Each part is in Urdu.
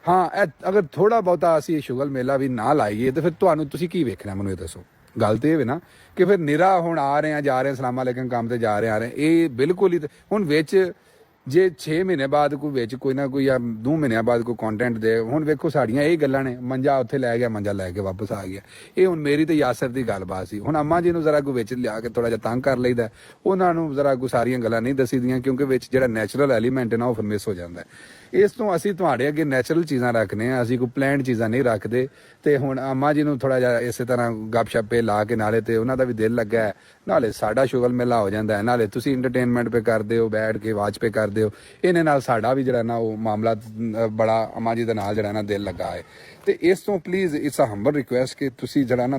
ਹਾਂ ਅਗਰ ਥੋੜਾ ਬਹੁਤਾ ਅਸੀਂ ਸ਼ੁਗਲ ਮੇਲਾ ਵੀ ਨਾ ਲਾਈਏ ਤੇ ਫਿਰ ਤੁਹਾਨੂੰ ਤੁਸੀਂ ਕੀ ਵੇਖਣਾ ਮੈਨੂੰ ਇਹ ਦੱਸੋ। ਗੱਲ ਤੇ ਇਹ ਵੇ ਨਾ ਕਿ ਫਿਰ ਨਿਰਾ ਹੁਣ ਆ ਰਹੇ ਆ ਜਾ ਰਹੇ ਸਲਾਮ ਅਲੈਕਮ ਕੰਮ ਤੇ ਜਾ ਰਹੇ ਆ ਰਹੇ ਇਹ ਬਿਲਕੁਲ ਹੀ ਹੁਣ ਵਿੱਚ ਜੇ 6 ਮਹੀਨੇ ਬਾਅਦ ਕੋਈ ਵਿੱਚ ਕੋਈ ਨਾ ਕੋਈ ਜਾਂ 2 ਮਹੀਨਿਆਂ ਬਾਅਦ ਕੋਈ ਕੰਟੈਂਟ ਦੇ ਹੁਣ ਵੇਖੋ ਸਾਡੀਆਂ ਇਹ ਗੱਲਾਂ ਨੇ ਮੰਜਾ ਉੱਥੇ ਲੈ ਗਿਆ ਮੰਜਾ ਲੈ ਕੇ ਵਾਪਸ ਆ ਗਿਆ। ਇਹ ਹੁਣ ਮੇਰੀ ਤੇ ਯਾਸਰ ਦੀ ਗੱਲਬਾਤ ਸੀ। ਹੁਣ ਅੰਮਾ ਜੀ ਨੂੰ ਜ਼ਰਾ ਕੋਈ ਵਿੱਚ ਲਿਆ ਕੇ ਥੋੜਾ ਜਿਹਾ ਤੰਗ ਕਰ ਲਈਦਾ ਉਹਨਾਂ ਨੂੰ ਜ਼ਰਾ ਕੋਈ ਸਾਰੀਆਂ ਗੱਲਾਂ ਨਹੀਂ ਦੱਸੀਦੀਆਂ ਕਿਉਂਕਿ ਵਿੱਚ ਜਿਹੜਾ ਨੈਚੁਰਲ ਐਲੀਮੈਂਟ ਹੈ ਨਾ ਉਹ ਫਿਰ ਮਿਸ ਹੋ ਜਾਂਦਾ। ਇਸ ਤੋਂ ਅਸੀਂ ਤੁਹਾਡੇ ਅੱਗੇ ਨੈਚੁਰਲ ਚੀਜ਼ਾਂ ਰੱਖਦੇ ਹਾਂ ਅਸੀਂ ਕੋਈ ਪਲੈਨਡ ਚੀਜ਼ਾਂ ਨਹੀਂ ਰੱਖਦੇ। ਤੇ ਹੁਣ ਅੰਮਾ ਜੀ ਨੂੰ ਥੋੜਾ ਜਿਹਾ ਇਸੇ ਤਰ੍ਹਾਂ ਗੱਪਸ਼ੱਪੇ ਲਾ ਕੇ ਨਾਲੇ ਤੇ ਉਹਨਾਂ ਦਾ ਵੀ ਦਿਲ ਲੱਗਾ ਹੈ ਨਾਲੇ ਸਾਡਾ ਸ਼ੁਗਲ ਮੇਲਾ ਹੋ ਜਾਂਦਾ ਹੈ ਨਾਲੇ ਤੁਸੀਂ ਇੰਟਰਟੇਨਮੈਂਟ ਪੇ ਕਰਦੇ ਹੋ ਬੈਠ ਕੇ ਵਾਚ ਪੇ ਕਰਦੇ ਹੋ ਇਹਨੇ ਨਾਲ ਸਾਡਾ ਵੀ ਜਿਹੜਾ ਨਾ ਉਹ ਮਾਮਲਾ ਬੜਾ ਅੰਮਾ ਜੀ ਦੇ ਨਾਲ ਜਿਹੜਾ ਨਾ ਦਿਲ ਲੱਗਾ ਹੈ। ਤੇ ਇਸ ਤੋਂ please it's a humble request ਕਿ ਤੁਸੀਂ ਜਿਹੜਾ ਨਾ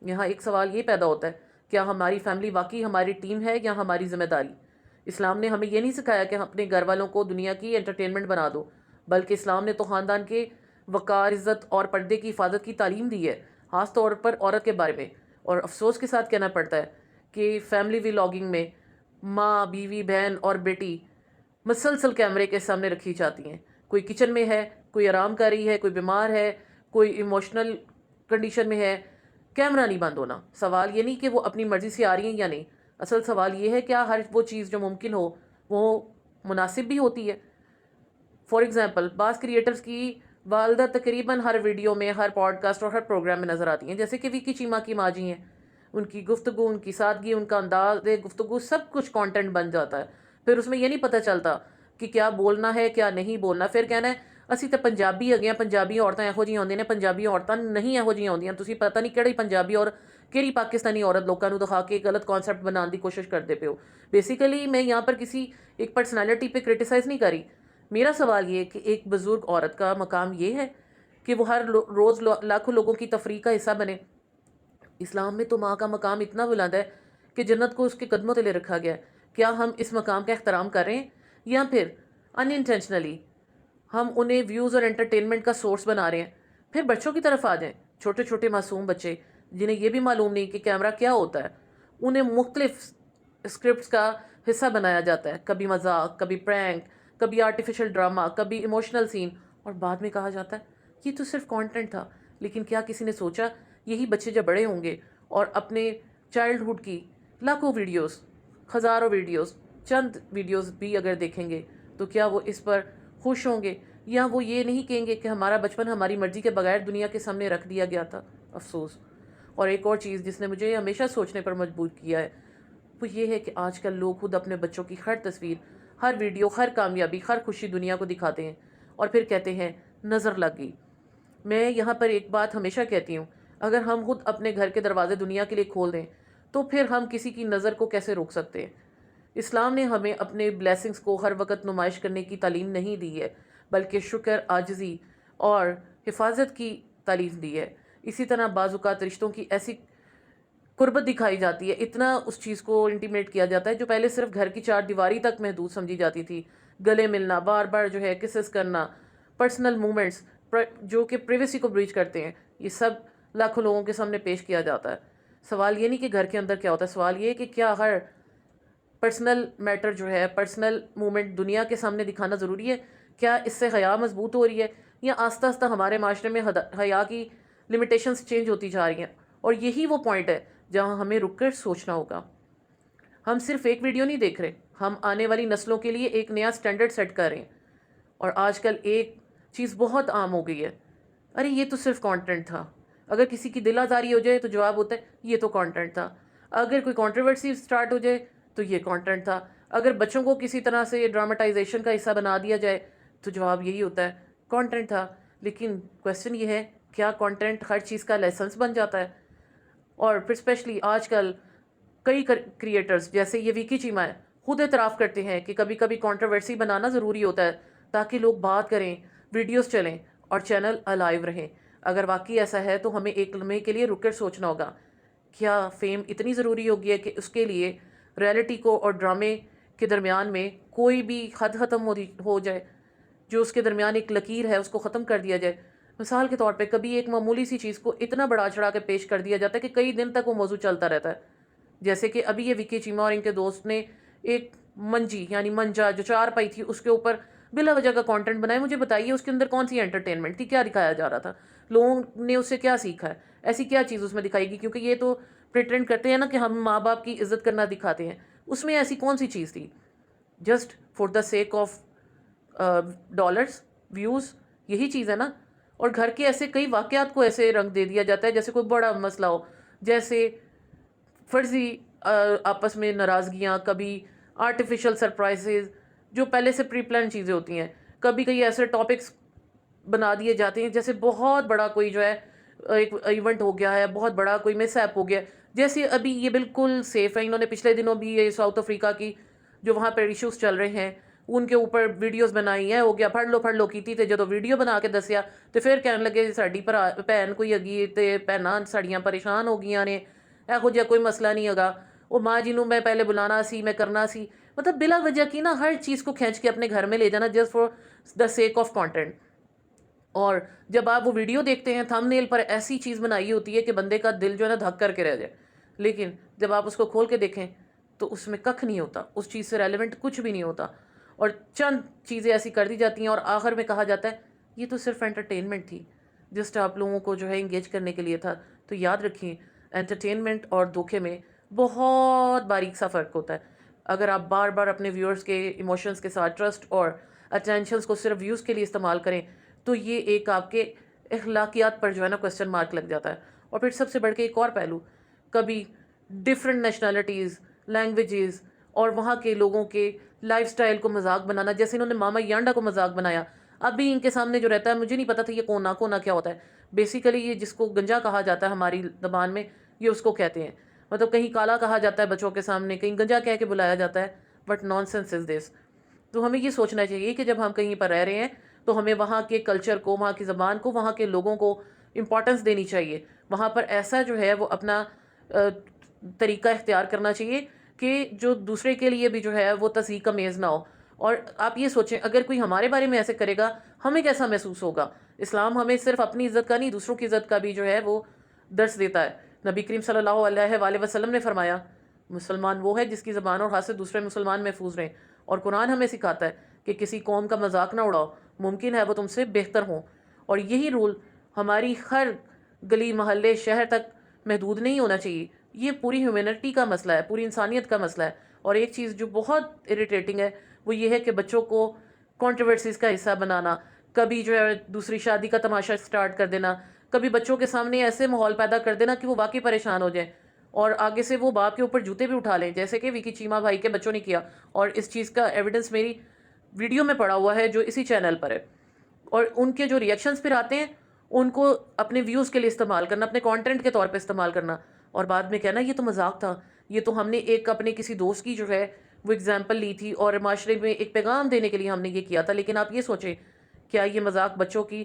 یہاں ایک سوال یہ پیدا ہوتا ہے، کیا ہماری فیملی واقعی ہماری ٹیم ہے یا ہماری ذمہ داری؟ اسلام نے ہمیں یہ نہیں سکھایا کہ ہم اپنے گھر والوں کو دنیا کی انٹرٹینمنٹ بنا دو، بلکہ اسلام نے تو خاندان کے وقار، عزت اور پردے کی حفاظت کی تعلیم دی ہے، خاص طور پر عورت کے بارے میں۔ اور افسوس کے ساتھ کہنا پڑتا ہے کہ فیملی ولاگنگ میں ماں، بیوی، بہن اور بیٹی مسلسل کیمرے کے سامنے رکھی جاتی ہیں۔ کوئی کچن میں ہے، کوئی آرام کر رہی ہے، کوئی بیمار ہے، کوئی ایموشنل کنڈیشن میں ہے، کیمرہ نہیں بند ہونا۔ سوال یہ نہیں کہ وہ اپنی مرضی سے آ رہی ہیں یا نہیں، اصل سوال یہ ہے کیا ہر وہ چیز جو ممکن ہو وہ مناسب بھی ہوتی ہے۔ فار ایگزامپل، بعض کریٹرز کی والدہ تقریباً ہر ویڈیو میں، ہر پوڈ کاسٹ اور ہر پروگرام میں نظر آتی ہیں، جیسے کہ وکی چیما کی ماں جی ہیں۔ ان کی گفتگو، ان کی سادگی، ان کا انداز گفتگو سب کچھ کانٹینٹ بن جاتا ہے۔ پھر اس میں یہ نہیں پتہ چلتا کہ کیا بولنا ہے کیا نہیں بولنا۔ پھر کہنا ہے اسی تو پنجابی ہگے، پنجابی عورتیں یہو جی ہوندیاں نے، پنجابی عورتیں نہیں یہو جی ہوندیاں، تسی پتہ نہیں کہڑی پنجابی اور کہڑی پاکستانی عورت لوگوں دکھا کے غلط کانسیپٹ بنانے کی کوشش کرتے پے ہو۔ بیسیکلی میں یہاں پر کسی ایک پرسنالٹی پہ کرٹیسائز نہیں کری۔ میرا سوال یہ ہے کہ ایک بزرگ عورت کا مقام یہ ہے کہ وہ ہر روز لاکھوں لوگوں کی تفریح کا حصہ بنے۔ اسلام میں تو ماں کا مقام اتنا بلند ہے کہ جنت کو اس کے قدموں تلے رکھا گیا ہے۔ کیا ہم اس مقام کا احترام کر رہے ہیں یا پھر ان انٹینشنلی ہم انہیں ویوز اور انٹرٹینمنٹ کا سورس بنا رہے ہیں؟ پھر بچوں کی طرف آ جائیں، چھوٹے چھوٹے معصوم بچے جنہیں یہ بھی معلوم نہیں کہ کیمرہ کیا ہوتا ہے، انہیں مختلف اسکرپٹس کا حصہ بنایا جاتا ہے، کبھی مذاق، کبھی پرینک، کبھی آرٹیفیشل ڈرامہ، کبھی ایموشنل سین، اور بعد میں کہا جاتا ہے یہ تو صرف کانٹینٹ تھا۔ لیکن کیا کسی نے سوچا یہی بچے جب بڑے ہوں گے اور اپنے چائلڈہڈ کی لاکھوں ویڈیوز، ہزاروں ویڈیوز، چند ویڈیوز بھی اگر دیکھیں گے تو کیا وہ اس پر خوش ہوں گے، یا وہ یہ نہیں کہیں گے کہ ہمارا بچپن ہماری مرضی کے بغیر دنیا کے سامنے رکھ دیا گیا تھا؟ افسوس۔ اور ایک اور چیز جس نے مجھے ہمیشہ سوچنے پر مجبور کیا ہے وہ یہ ہے کہ آج کل لوگ خود اپنے بچوں کی ہر تصویر، ہر ویڈیو، ہر کامیابی، ہر خوشی دنیا کو دکھاتے ہیں اور پھر کہتے ہیں نظر لگ گئی۔ میں یہاں پر ایک بات ہمیشہ کہتی ہوں، اگر ہم خود اپنے گھر کے دروازے دنیا کے لیے کھول دیں تو پھر ہم کسی کی نظر کو کیسے روک سکتے ہیں؟ اسلام نے ہمیں اپنے بلیسنگز کو ہر وقت نمائش کرنے کی تعلیم نہیں دی ہے، بلکہ شکر، عاجزی اور حفاظت کی تعلیم دی ہے۔ اسی طرح بعض اوقات رشتوں کی ایسی قربت دکھائی جاتی ہے، اتنا اس چیز کو انٹیمیٹ کیا جاتا ہے جو پہلے صرف گھر کی چار دیواری تک محدود سمجھی جاتی تھی، گلے ملنا، بار بار جو ہے کسز کرنا، پرسنل مومنٹس جو کہ پریویسی کو بریچ کرتے ہیں، یہ سب لاکھوں لوگوں کے سامنے پیش کیا جاتا ہے۔ سوال یہ نہیں کہ گھر کے اندر کیا ہوتا ہے، سوال یہ ہے کہ کیا ہر پرسنل میٹر جو ہے، پرسنل مومنٹ دنیا کے سامنے دکھانا ضروری ہے؟ کیا اس سے حیا مضبوط ہو رہی ہے یا آہستہ آہستہ ہمارے معاشرے میں حیا کی لمیٹیشنز چینج ہوتی جا رہی ہیں؟ اور یہی وہ پوائنٹ ہے جہاں ہمیں رک کر سوچنا ہوگا۔ ہم صرف ایک ویڈیو نہیں دیکھ رہے، ہم آنے والی نسلوں کے لیے ایک نیا سٹینڈرڈ سیٹ کر رہے ہیں۔ اور آج کل ایک چیز بہت عام ہو گئی ہے، ارے یہ تو صرف کانٹینٹ تھا۔ اگر کسی کی دل آزاری ہو جائے تو جواب ہوتا ہے یہ تو کانٹینٹ تھا۔ اگر کوئی کنٹروورسی سٹارٹ ہو جائے تو یہ کانٹینٹ تھا۔ اگر بچوں کو کسی طرح سے ڈراماٹائزیشن کا حصہ بنا دیا جائے تو جواب یہی ہوتا ہے کانٹینٹ تھا۔ لیکن کویسچن یہ ہے کیا کانٹینٹ ہر چیز کا لائسنس بن جاتا ہے؟ اور پھر اسپیشلی آج کل کئی کریٹرز جیسے یہ وکی چیما ہے خود اعتراف کرتے ہیں کہ کبھی کبھی کنٹروورسی بنانا ضروری ہوتا ہے تاکہ لوگ بات کریں، ویڈیوز چلیں اور چینل الائیو رہیں۔ اگر واقعی ایسا ہے تو ہمیں ایک لمحے کے لیے رک کر سوچنا ہوگا، کیا فیم اتنی ضروری ہوگی ہے کہ اس کے لیے ریئلٹی کو اور ڈرامے کے درمیان میں کوئی بھی حد ختم ہو جائے، جو اس کے درمیان ایک لکیر ہے اس کو ختم کر دیا جائے؟ مثال کے طور پہ کبھی ایک معمولی سی چیز کو اتنا بڑا چڑھا کے پیش کر دیا جاتا ہے کہ کئی دن تک وہ موضوع چلتا رہتا ہے، جیسے کہ ابھی یہ وکی چیما اور ان کے دوست نے ایک منجی یعنی منجا جو چار پائی تھی اس کے اوپر بلا وجہ کا کانٹینٹ بنایا۔ مجھے بتائیے اس کے اندر کون سی انٹرٹینمنٹ تھی، کیا دکھایا جا رہا تھا، لوگوں نے اس سے کیا سیکھا ہے، ایسی کیا چیز اس میں دکھائی گی؟ کیونکہ یہ تو پریٹینڈ کرتے ہیں نا کہ ہم ماں باپ کی عزت کرنا دکھاتے ہیں، اس میں ایسی کون سی چیز تھی؟ Just for the sake of dollars, views, یہی چیز ہے نا۔ اور گھر کے ایسے کئی واقعات کو ایسے رنگ دے دیا جاتا ہے جیسے کوئی بڑا مسئلہ ہو، جیسے فرضی آپس میں ناراضگیاں، کبھی آرٹیفیشل سرپرائزز جو پہلے سے پری پلان چیزیں ہوتی ہیں، کبھی کئی ایسے ٹاپکس بنا دیے جاتے ہیں جیسے بہت بڑا کوئی جو ہے ایک ایونٹ ہو گیا ہے، بہت بڑا کوئی مس ایپ ہو گیا، جیسے ابھی یہ بالکل سیف ہے۔ انہوں نے پچھلے دنوں بھی یہ ساؤتھ افریقہ کی جو وہاں پہ ایشوز چل رہے ہیں ان کے اوپر ویڈیوز بنائی ہیں, ہو گیا پڑھ لو کیتی تے جدو ویڈیو بنا کے دسیا تو پھر کہنے لگے ساڈی بھن کوئی ہگی تے بھناں ساڈیاں پریشان ہو گئیاں نے, یہو جہا کوئی مسئلہ نہیں ہوگا, وہ ماں جی نوں میں پہلے بلانا سی, میں کرنا سی, مطلب بلا وجہ کی نا ہر چیز کو کھینچ کے اپنے گھر میں لے جانا just for the sake of content. اور جب آپ وہ ویڈیو دیکھتے ہیں تھم نیل پر ایسی چیز بنائی ہوتی ہے کہ بندے کا دل جو ہے نا دھک کر کے رہ جائے, لیکن جب آپ اس کو کھول کے دیکھیں تو اس میں ککھ نہیں ہوتا, اس چیز سے ریلیونٹ کچھ بھی نہیں ہوتا, اور چند چیزیں ایسی کر دی جاتی ہیں اور آخر میں کہا جاتا ہے یہ تو صرف انٹرٹینمنٹ تھی, جسٹ آپ لوگوں کو جو ہے انگیج کرنے کے لیے تھا. تو یاد رکھیں انٹرٹینمنٹ اور دھوکے میں بہت باریک سا فرق ہوتا ہے. اگر آپ بار بار اپنے ویورز کے ایموشنز کے ساتھ ٹرسٹ اور اٹینشنز کو صرف ویوز کے لیے استعمال کریں تو یہ ایک آپ کے اخلاقیات پر جو ہے نا کوسچن مارک لگ جاتا ہے. اور پھر سب سے بڑھ کے ایک اور پہلو, کبھی ڈفرینٹ نیشنلٹیز, لینگویجز اور وہاں کے لوگوں کے لائف سٹائل کو مذاق بنانا, جیسے انہوں نے ماما ینڈا کو مذاق بنایا. اب بھی ان کے سامنے جو رہتا ہے, مجھے نہیں پتا تھا یہ کونا کیا ہوتا ہے. بیسیکلی یہ جس کو گنجا کہا جاتا ہے ہماری زبان میں, یہ اس کو کہتے ہیں. مطلب کہیں کالا کہا جاتا ہے بچوں کے سامنے, کہیں گنجا کہہ کے بلایا جاتا ہے, بٹ نان سینس از دس. تو ہمیں یہ سوچنا چاہیے کہ جب ہم کہیں پر رہ رہے ہیں تو ہمیں وہاں کے کلچر کو, وہاں کی زبان کو, وہاں کے لوگوں کو امپورٹنس دینی چاہیے. وہاں پر ایسا جو ہے وہ اپنا طریقہ اختیار کرنا چاہیے کہ جو دوسرے کے لیے بھی جو ہے وہ تصحیق امیز نہ ہو. اور آپ یہ سوچیں اگر کوئی ہمارے بارے میں ایسے کرے گا ہمیں کیسا محسوس ہوگا. اسلام ہمیں صرف اپنی عزت کا نہیں, دوسروں کی عزت کا بھی جو ہے وہ درس دیتا ہے. نبی کریم صلی اللہ علیہ وآلہ وسلم نے فرمایا مسلمان وہ ہے جس کی زبان اور ہاتھ سے دوسرے مسلمان محفوظ رہیں. اور قرآن ہمیں سکھاتا ہے کہ کسی قوم کا مذاق نہ اڑاؤ, ممکن ہے وہ تم سے بہتر ہوں. اور یہی رول ہماری ہر گلی محلے شہر تک محدود نہیں ہونا چاہیے. یہ پوری ہیومینٹی کا مسئلہ ہے, پوری انسانیت کا مسئلہ ہے. اور ایک چیز جو بہت اریٹیٹنگ ہے وہ یہ ہے کہ بچوں کو کنٹروورسیز کا حصہ بنانا, کبھی جو ہے دوسری شادی کا تماشا سٹارٹ کر دینا, کبھی بچوں کے سامنے ایسے ماحول پیدا کر دینا کہ وہ واقعی پریشان ہو جائیں اور آگے سے وہ باپ کے اوپر جوتے بھی اٹھا لیں, جیسے کہ وکی چیما بھائی کے بچوں نے کیا. اور اس چیز کا ایویڈنس میری ویڈیو میں پڑا ہوا ہے جو اسی چینل پر ہے. اور ان کے جو ریئیکشنز پھر آتے ہیں ان کو اپنے ویوز کے لیے استعمال کرنا, اپنے کانٹینٹ کے طور پہ استعمال کرنا, اور بعد میں کہنا یہ تو مذاق تھا, یہ تو ہم نے ایک اپنے کسی دوست کی جو ہے وہ اگزامپل لی تھی اور معاشرے میں ایک پیغام دینے کے لیے ہم نے یہ کیا تھا. لیکن آپ یہ سوچیں کیا یہ مذاق بچوں کی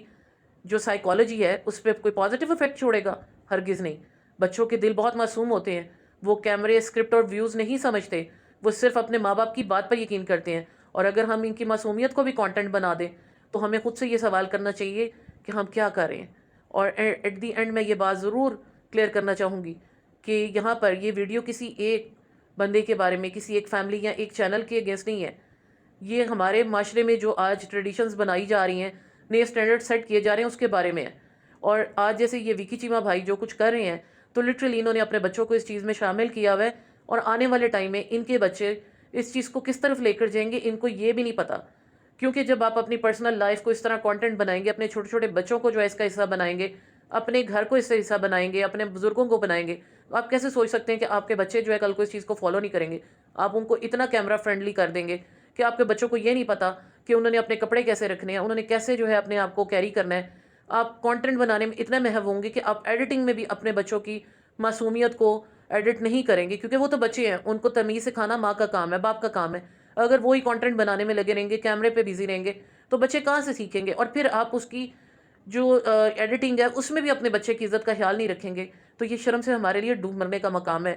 جو سائیکالوجی ہے اس پہ کوئی پازیٹیو افیکٹ چھوڑے گا؟ ہرگز نہیں. بچوں کے دل بہت معصوم ہوتے ہیں, وہ کیمرے, اسکرپٹ اور ویوز نہیں سمجھتے, وہ صرف اپنے ماں باپ کی بات پر یقین کرتے ہیں. اور اگر ہم ان کی معصومیت کو بھی کانٹینٹ بنا دیں تو ہمیں خود سے یہ سوال کرنا چاہیے کہ ہم کیا کر رہے ہیں. اور ایٹ دی اینڈ میں یہ بات ضرور کلیئر کرنا چاہوں گی کہ یہاں پر یہ ویڈیو کسی ایک بندے کے بارے میں, کسی ایک فیملی یا ایک چینل کے اگینسٹ نہیں ہے. یہ ہمارے معاشرے میں جو آج ٹریڈیشنز بنائی جا رہی ہیں, نئے اسٹینڈرڈ سیٹ کیے جا رہے ہیں, اس کے بارے میں ہے. اور آج جیسے یہ وکی چیما بھائی جو کچھ کر رہے ہیں تو لٹرلی انہوں نے اپنے بچوں کو اس چیز میں شامل کیا ہوا ہے, اور آنے والے ٹائم میں ان کے بچے اس چیز کو کس طرف لے کر جائیں گے ان کو یہ بھی نہیں پتا. کیونکہ جب آپ اپنی پرسنل لائف کو اس طرح کانٹینٹ بنائیں گے, اپنے چھوٹے چھوٹے بچوں کو جو ہے اس کا حصہ بنائیں گے, اپنے گھر کو اس سے حصہ بنائیں گے, اپنے بزرگوں کو بنائیں گے, تو آپ کیسے سوچ سکتے ہیں کہ آپ کے بچے جو ہے کل کو اس چیز کو فالو نہیں کریں گے؟ آپ ان کو اتنا کیمرہ فرینڈلی کر دیں گے کہ آپ کے بچوں کو یہ نہیں پتا کہ انہوں نے اپنے کپڑے کیسے رکھنے ہیں, انہوں نے کیسے جو ہے اپنے آپ کو کیری کرنا ہے. آپ کانٹینٹ بنانے میں اتنے محو ہوں گے کہ آپ ایڈیٹنگ میں بھی اپنے بچوں کی معصومیت کو ایڈٹ نہیں کریں گے, کیونکہ وہ تو بچے ہیں, ان کو تمیز سکھانا ماں کا کام ہے, باپ کا کام ہے. اگر وہی کانٹینٹ بنانے میں لگے رہیں گے, کیمرے پہ بزی رہیں گے, تو بچے کہاں سے سیکھیں گے؟ اور پھر آپ اس کی جو ایڈیٹنگ ہے اس میں بھی اپنے بچے کی عزت کا خیال نہیں رکھیں گے, تو یہ شرم سے ہمارے لیے ڈوب مرنے کا مقام ہے.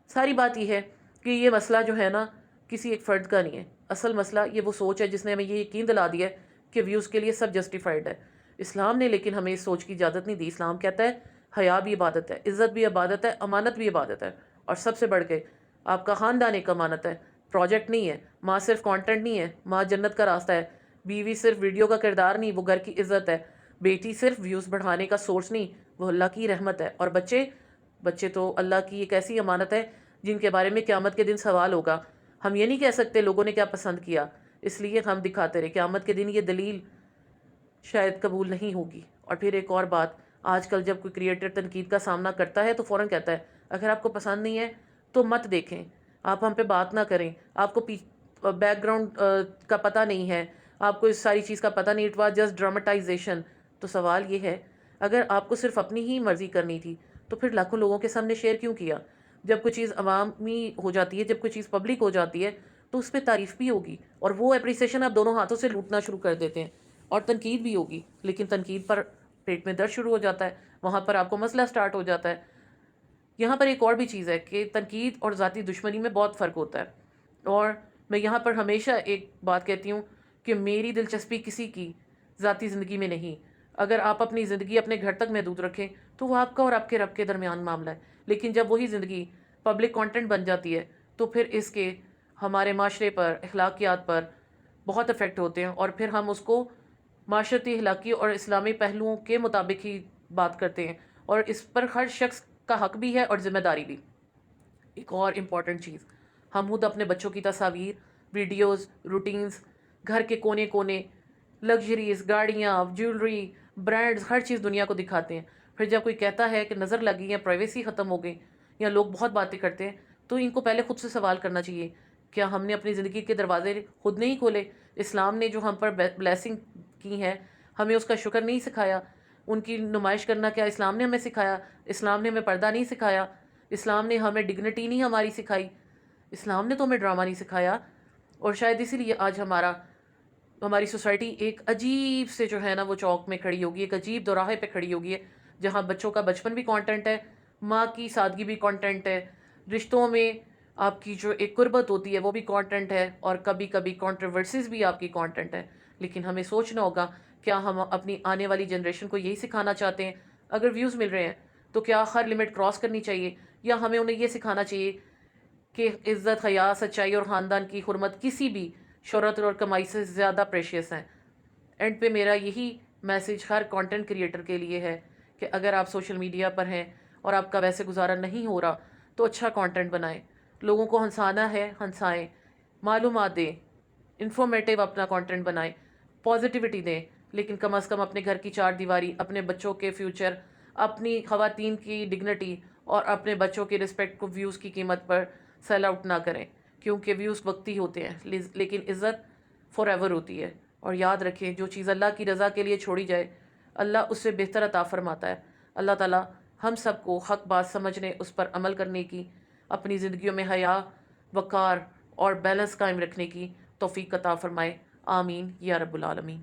ساری بات یہ ہے کہ یہ مسئلہ جو ہے نا کسی ایک فرد کا نہیں ہے. اصل مسئلہ یہ وہ سوچ ہے جس نے ہمیں یہ یقین دلا دیا ہے کہ ویوز کے لیے سب جسٹیفائڈ ہے. اسلام نے لیکن ہمیں اس سوچ کی اجازت نہیں دی. اسلام کہتا ہے حیا بھی عبادت ہے, عزت بھی عبادت ہے, امانت بھی عبادت ہے, اور سب سے بڑھ کے آپ کا خاندان ایک امانت ہے, پروجیکٹ نہیں ہے. ماں صرف کانٹینٹ نہیں ہے, ماں جنت کا راستہ ہے. بیوی صرف ویڈیو کا کردار نہیں, وہ گھر کی عزت ہے. بیٹی صرف ویوز بڑھانے کا سورس نہیں, وہ اللہ کی رحمت ہے. اور بچے تو اللہ کی ایک ایسی امانت ہے جن کے بارے میں قیامت کے دن سوال ہوگا. ہم یہ نہیں کہہ سکتے لوگوں نے کیا پسند کیا, اس لیے ہم دکھاتے رہے. قیامت کے دن یہ دلیل شاید قبول نہیں ہوگی. اور پھر ایک اور بات, آج کل جب کوئی کریٹر تنقید کا سامنا کرتا ہے تو فوراً کہتا ہے اگر آپ کو پسند نہیں ہے تو مت دیکھیں, آپ ہم پہ بات نہ کریں, آپ کو بیک گراؤنڈ کا پتہ نہیں ہے, آپ کو اس ساری چیز کا پتہ نہیں, اٹ واز جسٹ ڈراماٹائزیشن. تو سوال یہ ہے اگر آپ کو صرف اپنی ہی مرضی کرنی تھی تو پھر لاکھوں لوگوں کے سامنے شیئر کیوں کیا؟ جب کوئی چیز عوامی ہو جاتی ہے, جب کوئی چیز پبلک ہو جاتی ہے تو اس پہ تعریف بھی ہوگی اور وہ اپریسیشن آپ دونوں ہاتھوں سے لوٹنا شروع کر دیتے ہیں، اور تنقید بھی ہوگی، لیکن تنقید پر پیٹ میں درد شروع ہو جاتا ہے، وہاں پر آپ کو مسئلہ سٹارٹ ہو جاتا ہے۔ یہاں پر ایک اور بھی چیز ہے کہ تنقید اور ذاتی دشمنی میں بہت فرق ہوتا ہے، اور میں یہاں پر ہمیشہ ایک بات کہتی ہوں کہ میری دلچسپی کسی کی ذاتی زندگی میں نہیں۔ اگر آپ اپنی زندگی اپنے گھر تک محدود رکھیں تو وہ آپ کا اور آپ کے رب کے درمیان معاملہ ہے، لیکن جب وہی زندگی پبلک کانٹینٹ بن جاتی ہے تو پھر اس کے ہمارے معاشرے پر، اخلاقیات پر بہت افیکٹ ہوتے ہیں، اور پھر ہم اس کو معاشرتی، اخلاقی اور اسلامی پہلوؤں کے مطابق ہی بات کرتے ہیں، اور اس پر ہر شخص کا حق بھی ہے اور ذمہ داری بھی۔ ایک اور امپورٹنٹ چیز، ہم خود اپنے بچوں کی تصاویر، ویڈیوز، روٹینز، گھر کے کونے کونے، لگژریز، گاڑیاں، جیولری، برانڈز، ہر چیز دنیا کو دکھاتے ہیں۔ پھر جب کوئی کہتا ہے کہ نظر لگی یا پرائیویسی ختم ہو گئی یا لوگ بہت باتیں کرتے ہیں، تو ان کو پہلے خود سے سوال کرنا چاہیے، کیا ہم نے اپنی زندگی کے دروازے خود نہیں کھولے؟ اسلام نے جو ہم پر بلیسنگ کی ہے، ہمیں اس کا شکر نہیں سکھایا؟ ان کی نمائش کرنا کیا اسلام نے ہمیں سکھایا؟ اسلام نے ہمیں پردہ نہیں سکھایا؟ اسلام نے ہمیں ڈگنیٹی نہیں ہماری سکھائی؟ اسلام نے تو ہمیں ڈرامہ نہیں سکھایا۔ اور شاید اسی لیے آج ہماری سوسائٹی ایک عجیب سے جو ہے نا وہ چوک میں کھڑی ہوگی، ایک عجیب دوراہے پہ کھڑی ہوگی ہے، جہاں بچوں کا بچپن بھی کانٹینٹ ہے، ماں کی سادگی بھی کانٹینٹ ہے، رشتوں میں آپ کی جو ایک قربت ہوتی ہے وہ بھی کانٹینٹ ہے، اور کبھی کبھی کانٹروورسیز بھی آپ کی کانٹینٹ ہے۔ لیکن ہمیں سوچنا ہوگا، کیا ہم اپنی آنے والی جنریشن کو یہی سکھانا چاہتے ہیں؟ اگر ویوز مل رہے ہیں تو کیا ہر لمٹ کراس کرنی چاہیے، یا ہمیں انہیں یہ سکھانا چاہیے کہ عزت، حیا، سچائی اور خاندان کی حرمت کسی بھی شہرت اور کمائی سے زیادہ پریشیس ہیں؟ اینڈ پہ میرا یہی میسج ہر کانٹینٹ کریٹر کے لیے ہے کہ اگر آپ سوشل میڈیا پر ہیں اور آپ کا ویسے گزارا نہیں ہو رہا تو اچھا کانٹینٹ بنائیں، لوگوں کو ہنسانا ہے ہنسائیں، معلومات دیں، انفارمیٹیو اپنا کانٹینٹ بنائیں، پازیٹیوٹی دیں، لیکن کم از کم اپنے گھر کی چار دیواری، اپنے بچوں کے فیوچر، اپنی خواتین کی ڈگنیٹی اور اپنے بچوں کی رسپیکٹ کو ویوز کی قیمت پر سیل آؤٹ نہ کریں، کیونکہ ویوز وقتی ہوتے ہیں لیکن عزت فار ایور ہوتی ہے۔ اور یاد رکھیں، جو چیز اللہ کی رضا کے لیے چھوڑی جائے اللہ اس سے بہتر عطا فرماتا ہے۔ اللہ تعالیٰ ہم سب کو حق بات سمجھنے، اس پر عمل کرنے کی، اپنی زندگیوں میں حیا، وقار اور بیلنس قائم رکھنے کی توفیق عطا فرمائے۔ آمین یا رب العالمین۔